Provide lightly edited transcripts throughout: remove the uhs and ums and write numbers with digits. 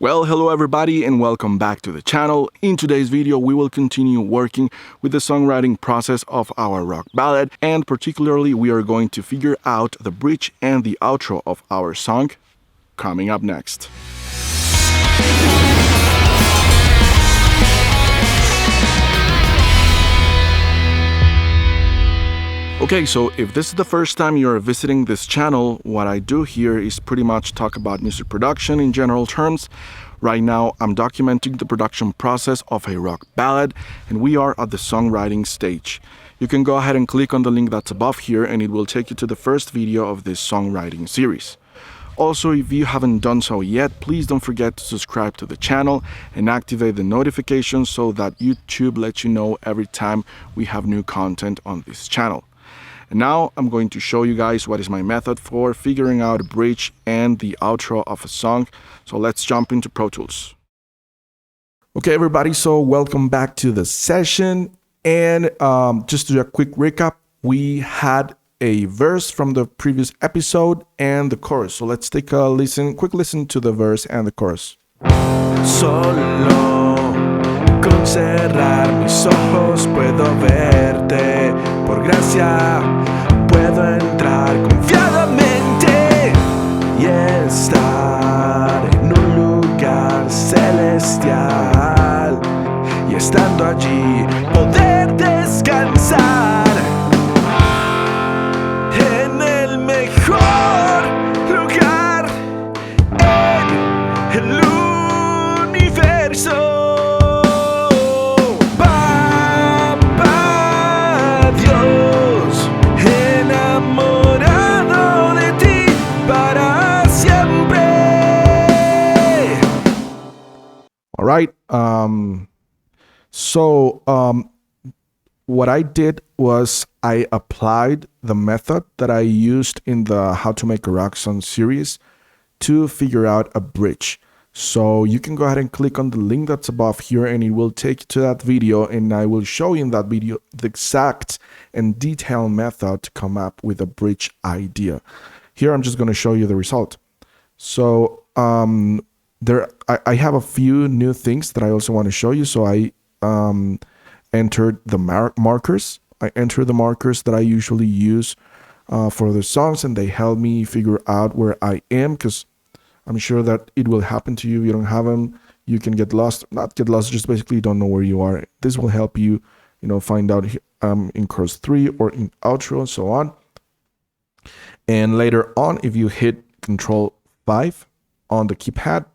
Well, hello everybody and welcome back to the channel. In today's video, we will continue working with the songwriting process of our rock ballad, and particularly we are going to figure out the bridge and the outro of our song coming up next. Okay, so if this is the first time you're visiting this channel, what I do here is pretty much talk about music production in general terms. Right now, I'm documenting the production process of a rock ballad, and we are at the songwriting stage. You can go ahead and click on the link that's above here, and it will take you to the first video of this songwriting series. Also, if you haven't done so yet, please don't forget to subscribe to the channel and activate the notifications so that YouTube lets you know every time we have new content on this channel. And now I'm going to show you guys what is my method for figuring out a bridge and the outro of a song. So let's jump into Pro Tools. Okay, everybody, so welcome back to the session. And just to do a quick recap, we had a verse from the previous episode and the chorus. So let's take a quick listen to the verse and the chorus. Solo con cerrar mis ojos puedo verte, por gracia puedo entrar confiadamente y estar en un lugar celestial, y estando allí poder descansar en el mejor lugar en el universo. All right. What I did was I applied the method that I used in the How to Make a Rock Song series to figure out a bridge. So you can go ahead and click on the link that's above here, and it will take you to that video, and I will show you in that video the exact and detailed method to come up with a bridge idea. Here I'm just going to show you the result. So I have a few new things that I also want to show you. So I entered the markers. I entered the markers that I usually use for the songs, and they help me figure out where I am, because I'm sure that it will happen to you. If you don't have them, you can get lost. Not get lost, just basically don't know where you are. This will help you, find out in chorus 3 or in outro and so on. And later on, if you hit Control 5 on the keypad,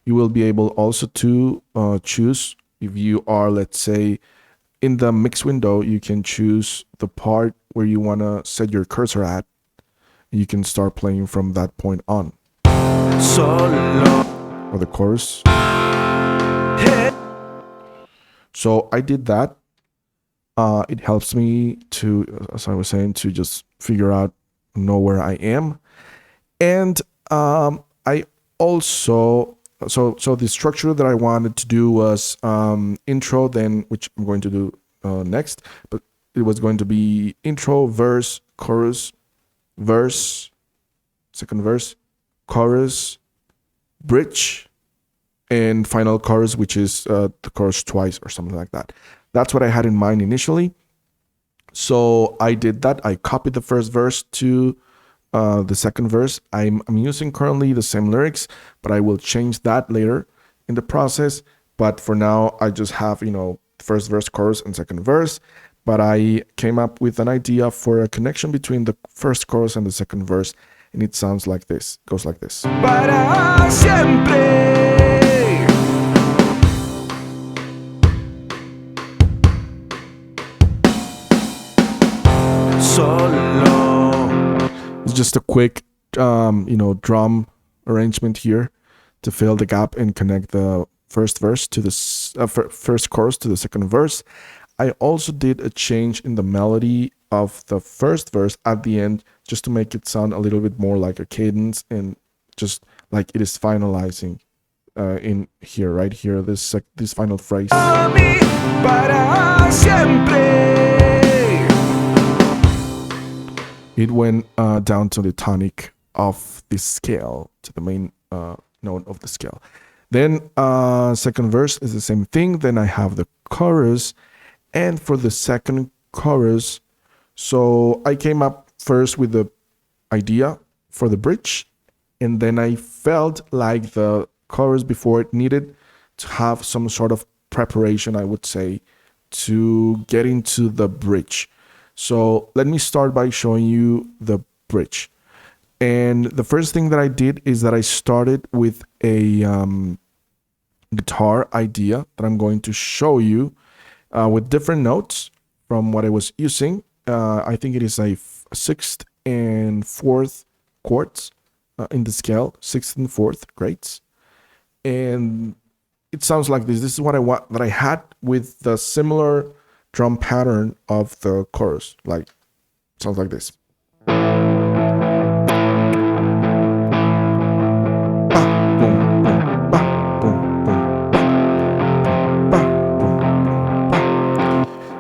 you will be able also to choose, if you are, let's say, in the mix window, you can choose the part where you want to set your cursor at. You can start playing from that point on. Solo. Or the chorus. So I did that. It helps me to, as I was saying, to just figure out, know where I am. And I also... So the structure that I wanted to do was intro, then, which I'm going to do next, but it was going to be intro, verse, chorus, verse, second verse, chorus, bridge, and final chorus, which is the chorus twice or something like that. That's what I had in mind initially. So I did that. I copied the first verse to the second verse. I'm using currently the same lyrics, but I will change that later in the process. But for now, I just have, first verse, chorus, and second verse. But I came up with an idea for a connection between the first chorus and the second verse, and it sounds like this. It goes like this. Para siempre. Solo. It's just a quick, drum arrangement here to fill the gap and connect the first verse to the first chorus to the second verse. I also did a change in the melody of the first verse at the end, just to make it sound a little bit more like a cadence, and just like it is finalizing in here, right here, this final phrase. It went down to the tonic of the scale, to the main note of the scale. Then second verse is the same thing. Then I have the chorus. And for the second chorus, so I came up first with the idea for the bridge, and then I felt like the chorus before it needed to have some sort of preparation, I would say, to get into the bridge. So let me start by showing you the bridge. And the first thing that I did is that I started with a guitar idea that I'm going to show you with different notes from what I was using. I think it is a sixth and fourth chords in the scale, sixth and fourth grades. And it sounds like this. This is what I want that I had with the similar drum pattern of the chorus. Like, sounds like this.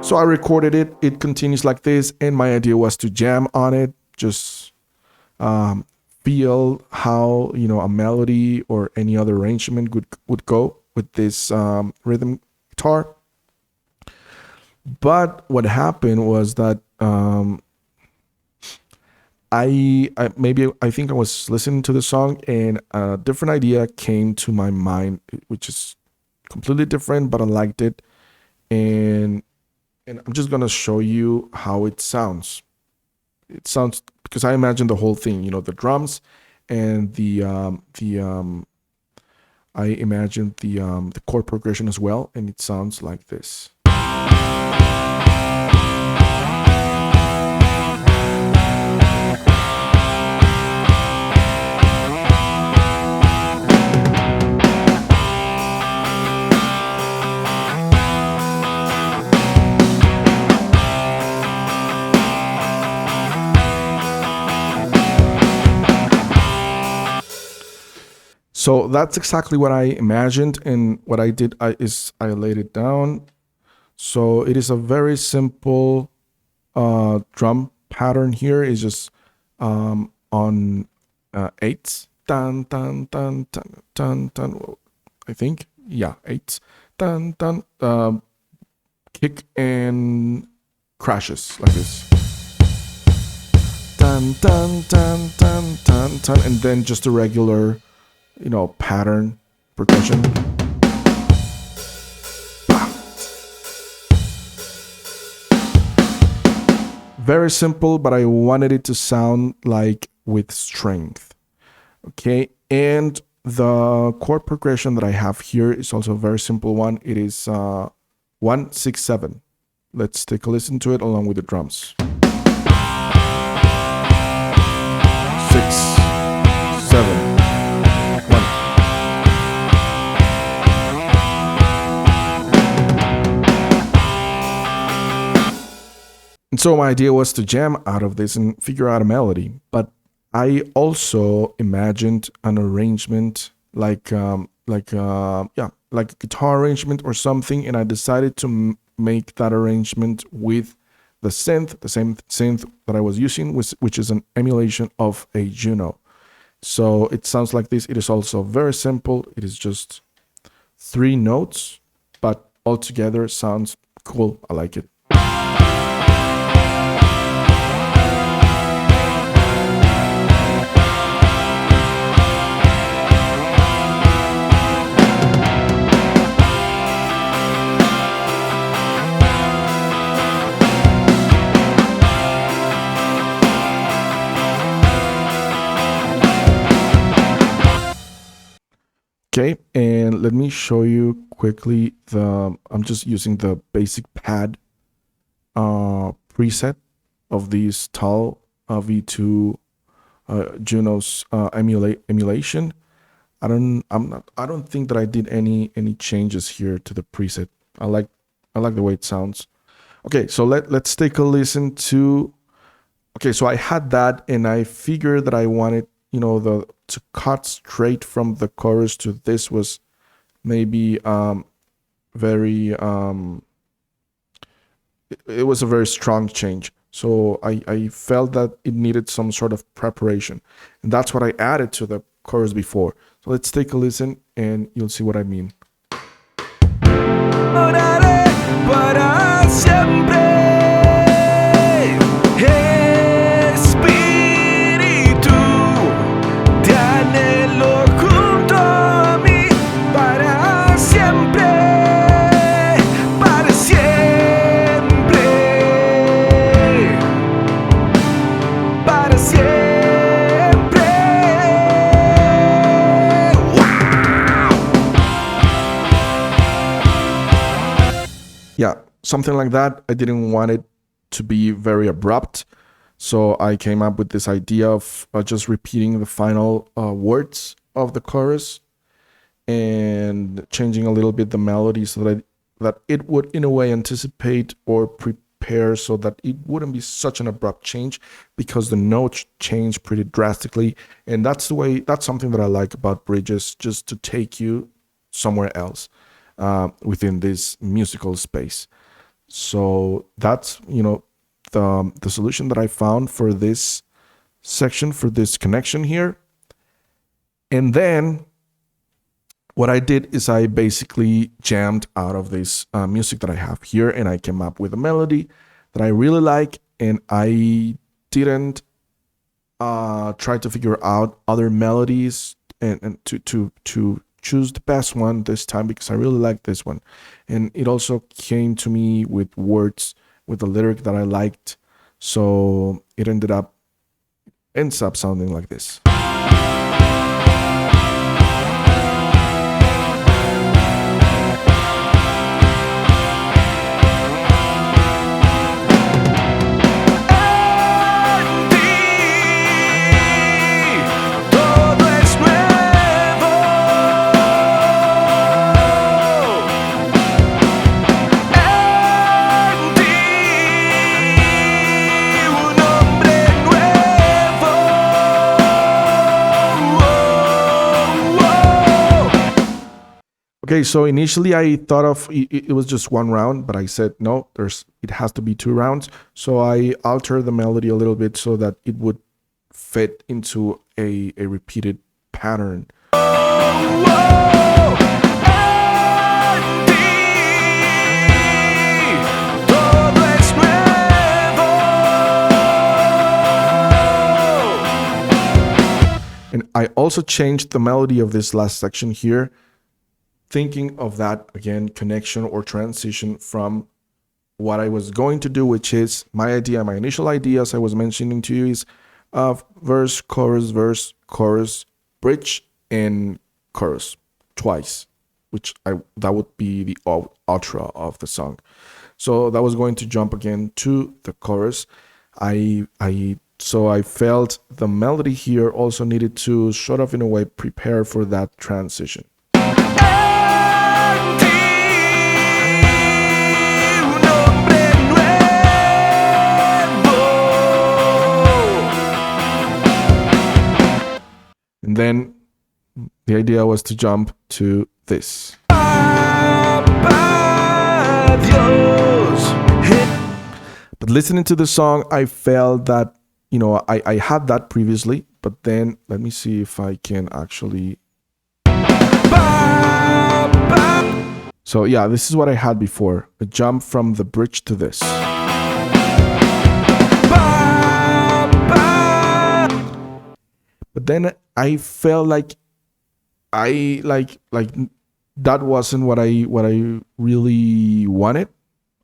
So I recorded it. It continues like this, and my idea was to jam on it, just feel how a melody or any other arrangement would go with this rhythm guitar. But what happened was that I think I was listening to the song, and a different idea came to my mind, which is completely different, but I liked it, and I'm just gonna show you how it sounds. It sounds, because I imagine the whole thing, the drums and I imagine the chord progression as well, and it sounds like this. So that's exactly what I imagined, and what I did is I laid it down. So it is a very simple drum pattern here. It's just on eights, dun dun dun dun dun dun. I think, yeah, eights, dun dun. Kick and crashes like this. Dun dun dun dun dun dun, and then just a regular pattern percussion. Very simple, but I wanted it to sound like with strength. Okay, and the chord progression that I have here is also a very simple one. It is 1-6-7. Let's take a listen to it along with the drums. 6, 7. And so my idea was to jam out of this and figure out a melody. But I also imagined an arrangement like a guitar arrangement or something, and I decided to make that arrangement with the same synth that I was using, which is an emulation of a Juno. So it sounds like this. It is also very simple. It is just 3 notes, but altogether sounds cool. I like it. Okay, and let me show you quickly I'm just using the basic pad preset of these TAL V2 Juno's emulation. I don't think that I did any changes here to the preset. I like the way it sounds. Okay, so let's take a listen to. Okay, so I had that, and I figured that I wanted to cut straight from the chorus to this was maybe very it was a very strong change. So I felt that it needed some sort of preparation, and that's what I added to the chorus before. So let's take a listen and you'll see what I mean. Para siempre, espíritu, te anhelo junto a mí, para siempre, para siempre, para siempre. Yeah, something like that. I didn't want it to be very abrupt, so I came up with this idea of just repeating the final words of the chorus and changing a little bit the melody so that it would in a way anticipate or prepare so that it wouldn't be such an abrupt change, because the notes change pretty drastically. And that's something that I like about bridges, just to take you somewhere else within this musical space. So that's, the solution that I found for this section, for this connection here. And then what I did is I basically jammed out of this music that I have here, and I came up with a melody that I really like, and I didn't try to figure out other melodies and to choose the best one this time, because I really like this one. And it also came to me with words, with a lyric that I liked. So it ends up sounding like this. Okay, so initially I thought of it was just one round, but I said no, it has to be 2 rounds. So I altered the melody a little bit so that it would fit into a repeated pattern. And I also changed the melody of this last section here, thinking of that, again, connection or transition from what I was going to do, which is my initial idea, as I was mentioning to you, is verse, chorus, bridge, and chorus twice, that would be the outro of the song. So that was going to jump again to the chorus. So I felt the melody here also needed to sort of, in a way, prepare for that transition. And then the idea was to jump to this. But listening to the song, I felt that, I had that previously, but then let me see if I can actually. So yeah, this is what I had before, a jump from the bridge to this. But then I felt like that wasn't what I really wanted.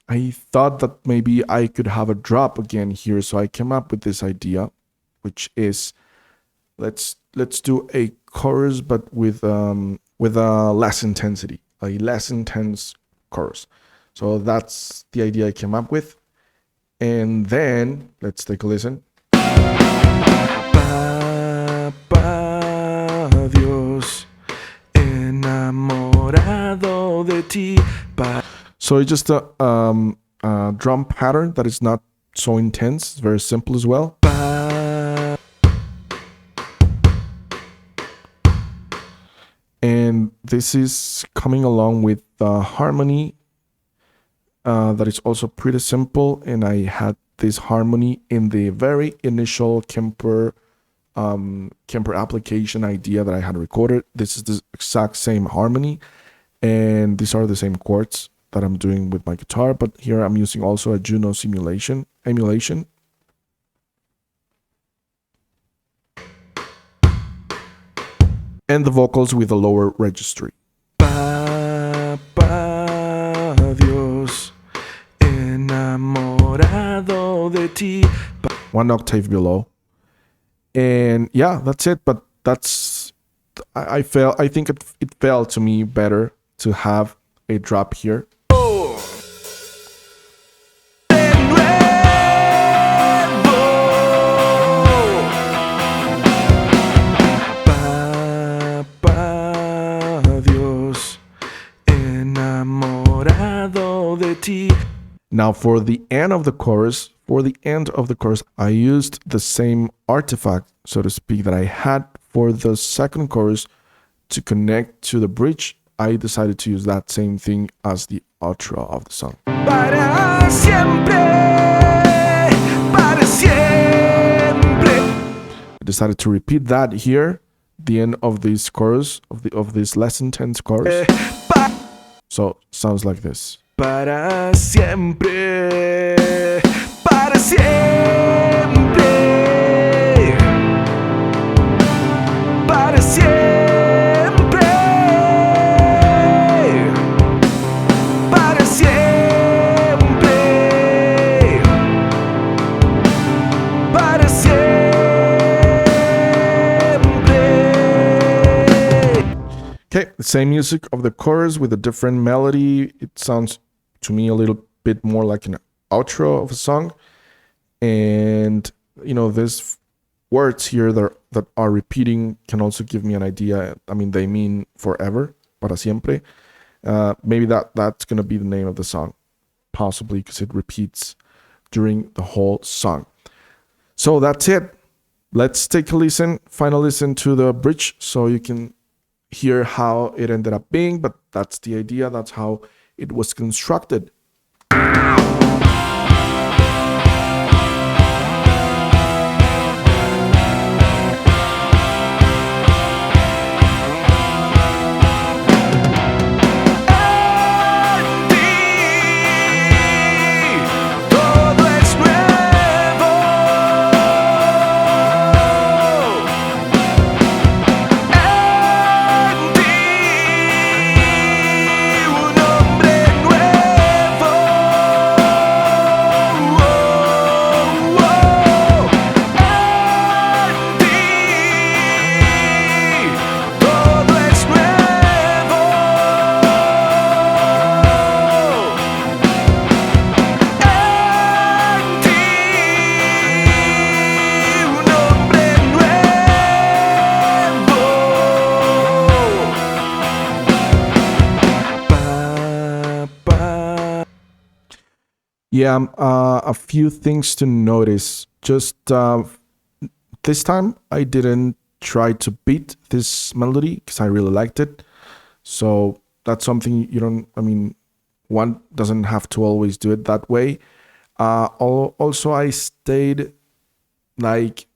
I thought that maybe I could have a drop again here, so I came up with this idea, which is let's do a chorus but with a less intensity, a less intense chorus. So that's the idea I came up with. And then let's take a listen. Papá Dios, enamorado de ti. So it's just a drum pattern that is not so intense. It's very simple as well. And this is coming along with the harmony that is also pretty simple. And I had this harmony in the very initial Kemper Kemper application idea that I had recorded. This is the exact same harmony, and these are the same chords that I'm doing with my guitar, but here I'm using also a Juno emulation. And the vocals with a lower registry. Papá Dios, enamorado de ti. One octave below. And yeah, that's it. But that's, I think it felt to me better to have a drop here. Now for the end of the chorus, I used the same artifact, so to speak, that I had for the second chorus to connect to the bridge. I decided to use that same thing as the outro of the song. Para siempre, para siempre. I decided to repeat that here, the end of this chorus, of this less intense chorus. So sounds like this. Para siempre, para siempre, para siempre, para siempre, para siempre. Okay, the same music of the chorus with a different melody. It sounds to me a little bit more like an outro of a song, and these words here that are repeating can also give me an idea. I mean, they mean forever, para siempre. Maybe that's gonna be the name of the song, possibly, because it repeats during the whole song. So that's it. Let's take a final listen to the bridge so you can hear how it ended up being, but that's the idea. That's how it was constructed. Yeah, a few things to notice. Just this time, I didn't try to beat this melody because I really liked it. So that's something one doesn't have to always do it that way. Also, I stayed like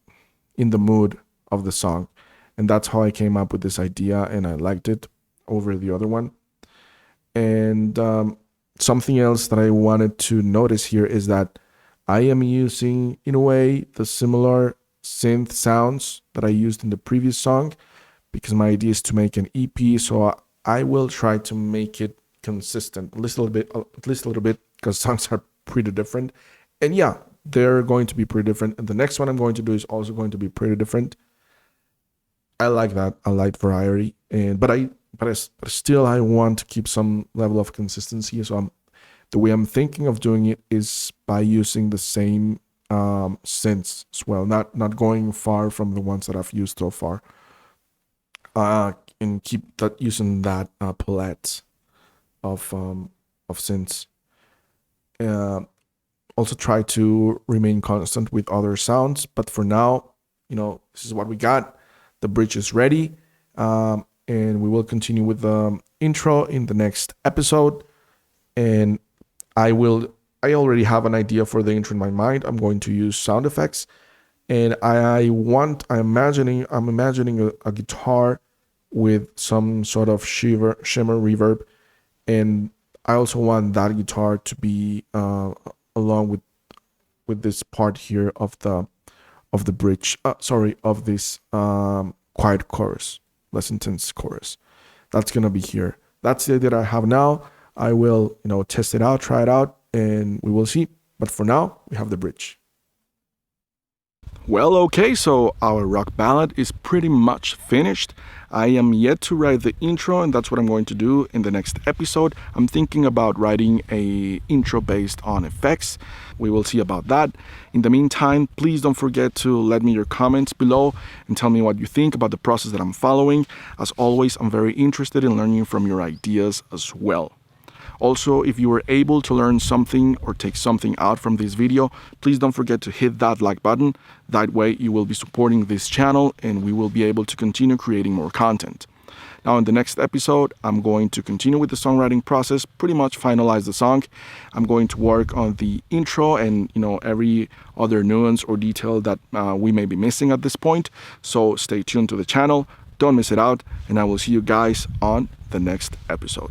in the mood of the song, and that's how I came up with this idea, and I liked it over the other one. And something else that I wanted to notice here is that I am using, in a way, the similar synth sounds that I used in the previous song, because my idea is to make an EP. So I will try to make it consistent, at least a little bit, because songs are pretty different. And yeah, they're going to be pretty different. And the next one I'm going to do is also going to be pretty different. I like that. I like variety, but still I want to keep some level of consistency. So the way I'm thinking of doing it is by using the same synths as well, not going far from the ones that I've used so far, and keep using that palette of synths. Also try to remain constant with other sounds, but for now, this is what we got. The bridge is ready, and we will continue with the intro in the next episode. And I already have an idea for the intro in my mind. I'm going to use sound effects And I'm imagining a guitar with some sort of shimmer reverb, and I also want that guitar to be along with this part here of the bridge. Sorry, of this quiet chorus, less intense chorus. That's gonna be here. That's the idea that I have now. I will, test it out, try it out, and we will see. But for now, we have the bridge. Well, okay, so our rock ballad is pretty much finished. I am yet to write the intro, and that's what I'm going to do in the next episode. I'm thinking about writing a intro based on effects. We will see about that. In the meantime, please don't forget to let me your comments below and tell me what you think about the process that I'm following. As always, I'm very interested in learning from your ideas as well. Also, if you were able to learn something or take something out from this video, please don't forget to hit that like button. That way you will be supporting this channel and we will be able to continue creating more content. Now in the next episode, I'm going to continue with the songwriting process, pretty much finalize the song. I'm going to work on the intro and every other nuance or detail that we may be missing at this point. So stay tuned to the channel, don't miss it out, and I will see you guys on the next episode.